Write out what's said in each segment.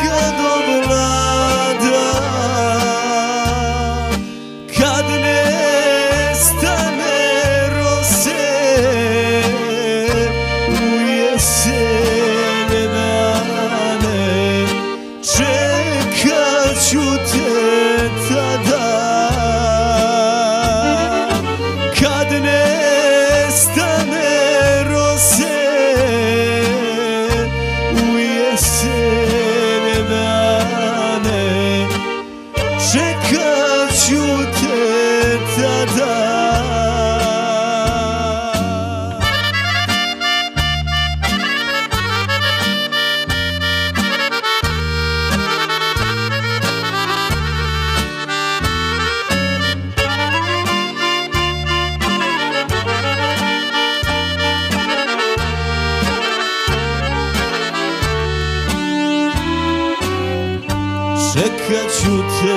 kad ovlada, kad nestane rose u jesene dane, čekat ću te tada. Kad nestane rose u jesene dane, čekat ću te tada. Čekat ću te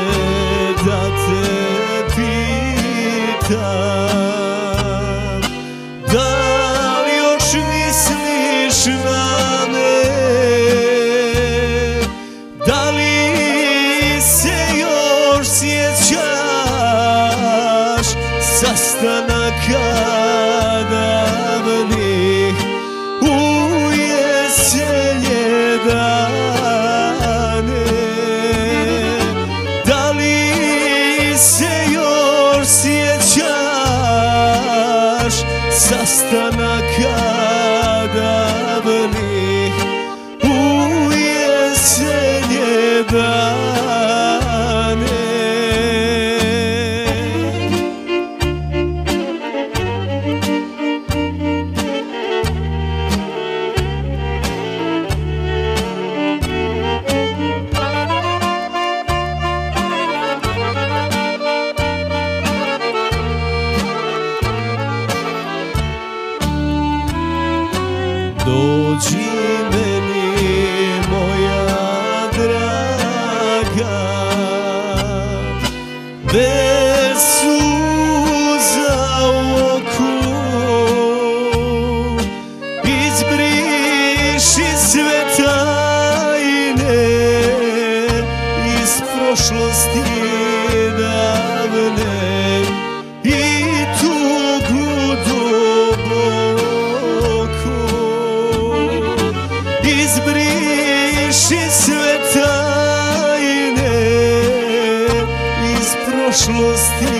da te pitam, da li još misliš na me, da li se još sjećaš sastanaka davnih u jesenje dane. Se još sjećaš sastanaka davnih u jesenje dane. Dođi meni moja draga, bez suza u oku, izbriši sve tajne iz prošlosti davne i tugu duboku. Izbriši sve tajne iz prošlosti